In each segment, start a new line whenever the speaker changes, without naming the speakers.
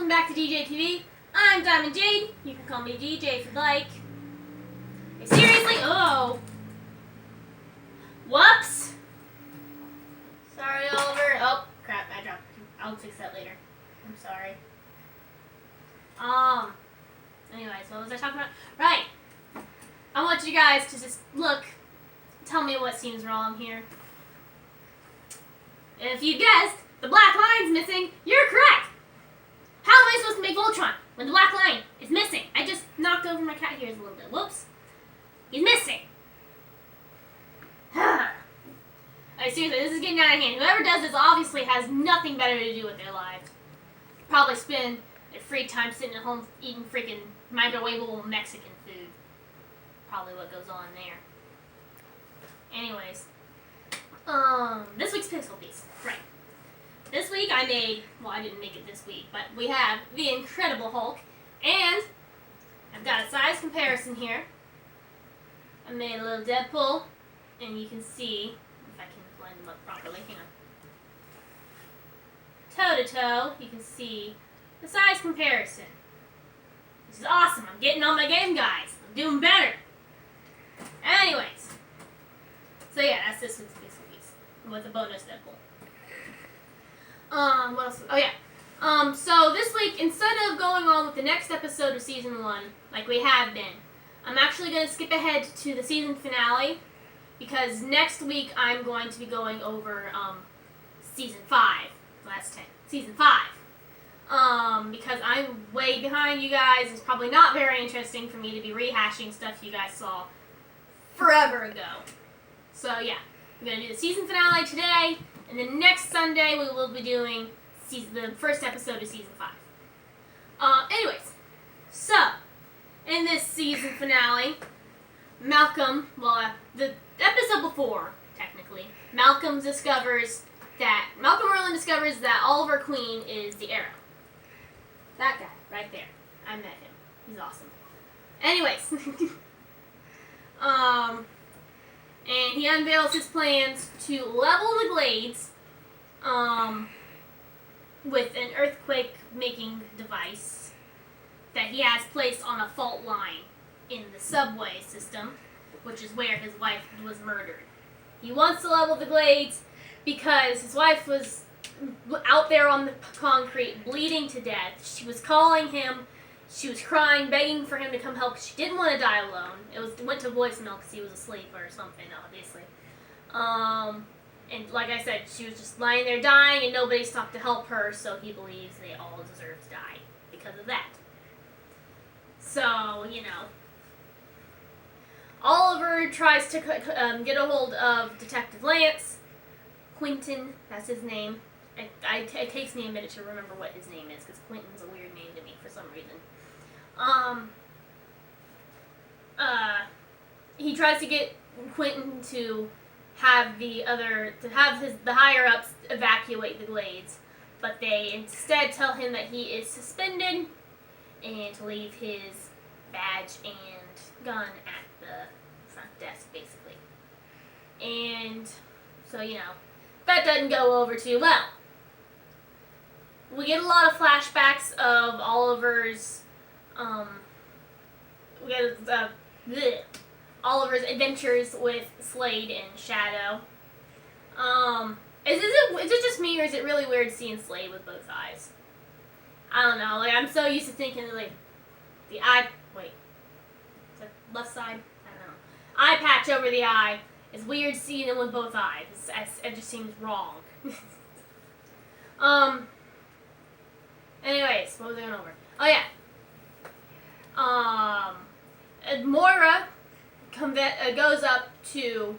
welcome back to DJTV. I'm Diamond Jade. You can call me DJ if you'd like. Hey, seriously? Oh. Whoops. Sorry, Oliver. Oh, crap, I dropped it. I'll fix that later. I'm sorry. Anyways, what was I talking about? Right. I want you guys to just look, tell me what seems wrong here. If you guessed the black line's missing, you're correct. How am I supposed to make Voltron when the black line is missing? I just knocked over my cat ears a little bit. Whoops. He's missing. Alright, seriously, this is getting out of hand. Whoever does this obviously has nothing better to do with their lives. Probably spend their free time sitting at home eating freaking microwavable Mexican food. Probably what goes on there. Anyways. This week's Pixel Piece. Right. This week I made, well, I didn't make it this week, but we have the Incredible Hulk, and I've got a size comparison here. I made a little Deadpool, and you can see, if I can blend them up properly, hang on. Toe to toe, you can see the size comparison. This is awesome. I'm getting on my game, guys. I'm doing better. Anyways. So yeah, that's this week's Pixel Piece with a bonus Deadpool. What else? Oh yeah. So this week, instead of going on with the next episode of Season 1, like we have been, I'm actually going to skip ahead to the season finale, because next week I'm going to be going over, Season 5. Last 10. Season 5. Because I'm way behind you guys. It's probably not very interesting for me to be rehashing stuff you guys saw forever ago. So yeah, we're going to do the season finale today, and then next Sunday we will be doing the first episode of Season 5. Anyways, so, in this season finale, Malcolm, the episode before, technically, Malcolm Merlin discovers that Oliver Queen is the Arrow. That guy, right there. I met him. He's awesome. Anyways, and he unveils his plans to level the glades, with an earthquake-making device that he has placed on a fault line in the subway system, which is where his wife was murdered. He wants to level the glades because his wife was out there on the concrete, bleeding to death. She was calling him. She was crying, begging for him to come help. She didn't want to die alone. It went to voicemail because he was asleep or something, obviously. And like I said, she was just lying there dying, and nobody stopped to help her, so he believes they all deserve to die because of that. So, you know, Oliver tries to get a hold of Detective Lance. Quentin, that's his name. It takes me a minute to remember what his name is, because Quentin's a weird name to me for some reason. He tries to get Quentin to have the higher ups evacuate the glades, but they instead tell him that he is suspended and to leave his badge and gun at the front desk, basically. And so, you know, that doesn't go over too well. We get a lot of flashbacks of Oliver's Oliver's adventures with Slade and Shadow. Is it just me, or is it really weird seeing Slade with both eyes? I don't know. Like, I'm so used to thinking like the eye. Wait, is that left side? I don't know. Eye patch over the eye. It's weird seeing him with both eyes. It just seems wrong. Anyways, what was I going over? Oh yeah. Moira goes up to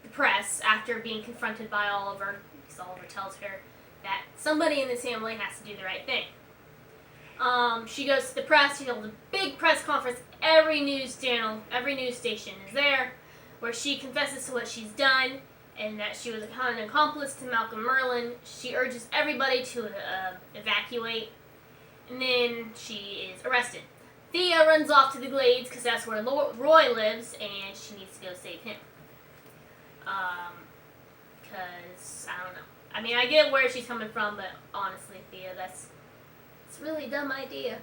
the press after being confronted by Oliver, because Oliver tells her that somebody in this family has to do the right thing. She goes to the press. She holds a big press conference. Every news station is there, where she confesses to what she's done and that she was an accomplice to Malcolm Merlin. She urges everybody to evacuate, and then she is arrested. Thea runs off to the glades because that's where Roy lives, and she needs to go save him. Because, I don't know. I mean, I get where she's coming from, but honestly, Thea, that's It's a really dumb idea.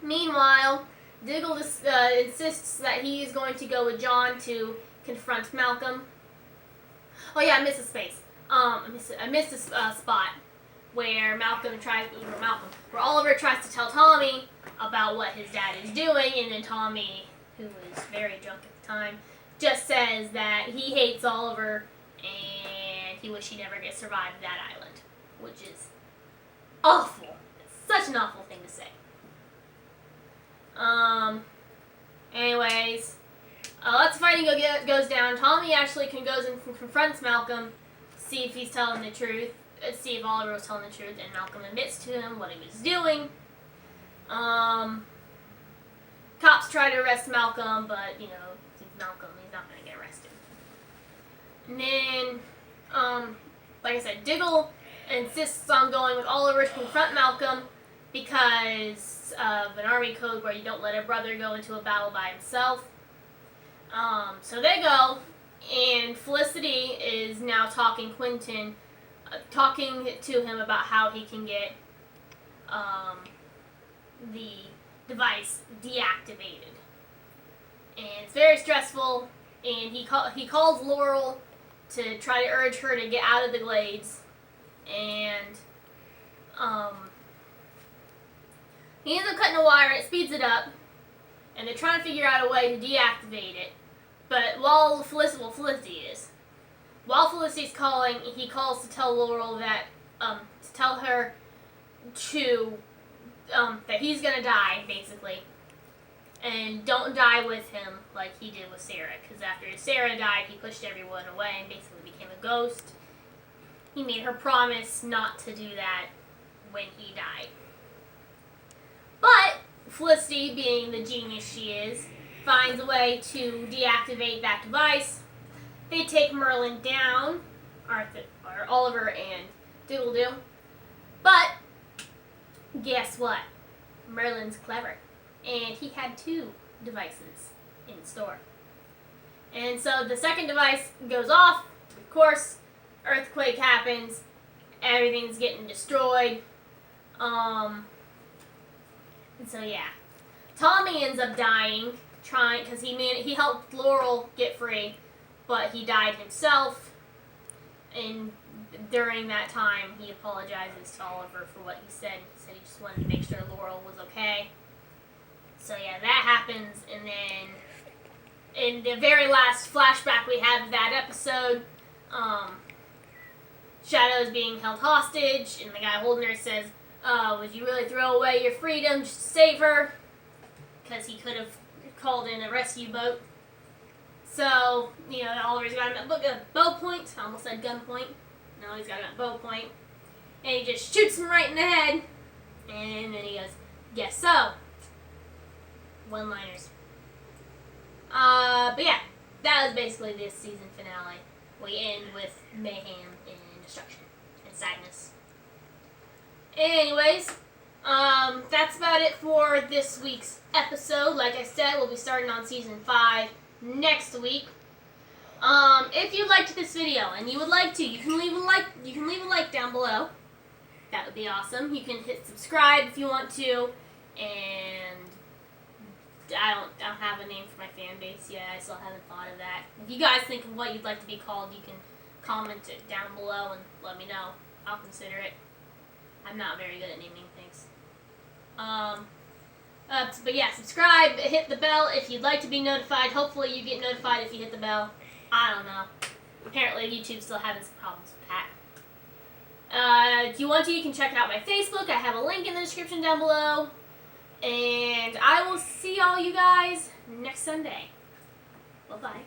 Meanwhile, Diggle insists that he is going to go with John to confront Malcolm. Oh yeah, I missed a space. I missed a spot where where Oliver tries to tell Tommy about what his dad is doing, and then Tommy, who is very drunk at the time, just says that he hates Oliver and he wishes he never gets survived that island, which is awful. It's such an awful thing to say. Anyways, lots of fighting goes down. Tommy actually goes and confronts Malcolm, see if he's telling the truth, see if Oliver was telling the truth, and Malcolm admits to him what he was doing. Cops try to arrest Malcolm, but, you know, he's Malcolm, he's not going to get arrested. And then, like I said, Diggle insists on going with Oliver to confront Malcolm because of an army code where you don't let a brother go into a battle by himself. So they go, and Felicity is now talking to him about how he can get the device deactivated. And it's very stressful, and he calls Laurel to try to urge her to get out of the glades, and he ends up cutting a wire, and it speeds it up, and they're trying to figure out a way to deactivate it. But while Felicity's calling, he calls to tell Laurel that that he's gonna die, basically, and don't die with him like he did with Sarah, because after Sarah died, he pushed everyone away and basically became a ghost. He made her promise not to do that when he died. But Felicity, being the genius she is, finds a way to deactivate that device. They take Merlin down, or Oliver and Diggle do. But guess what? Merlin's clever, and he had 2 devices in store. And so the second device goes off. Of course, earthquake happens. Everything's getting destroyed. And so yeah, Tommy ends up dying because he helped Laurel get free, but he died himself. And during that time, he apologizes to Oliver for what he said. He said he just wanted to make sure Laurel was okay. So yeah, that happens, and then in the very last flashback we have of that episode, Shadow's being held hostage, and the guy holding her says, would you really throw away your freedom just to save her? Because he could have called in a rescue boat. So, you know, Oliver's got him at bow point. I almost said gun point. No, he's got him at bow point. And he just shoots him right in the head. And then he goes, guess so. One-liners. But yeah, that was basically this season finale. We end with mayhem and destruction and sadness. Anyways, that's about it for this week's episode. Like I said, we'll be starting on season 5 next week. If you liked this video and you would like to, you can leave a like down below. That would be awesome. You can hit subscribe if you want to, and I don't have a name for my fan base yet. I still haven't thought of that. If you guys think of what you'd like to be called, you can comment it down below and let me know. I'll consider it. I'm not very good at naming things. But yeah, subscribe, hit the bell if you'd like to be notified. Hopefully you get notified if you hit the bell. I don't know. Apparently YouTube's still having some problems with that. If you want to, you can check out my Facebook. I have a link in the description down below. And I will see all you guys next Sunday. Bye-bye.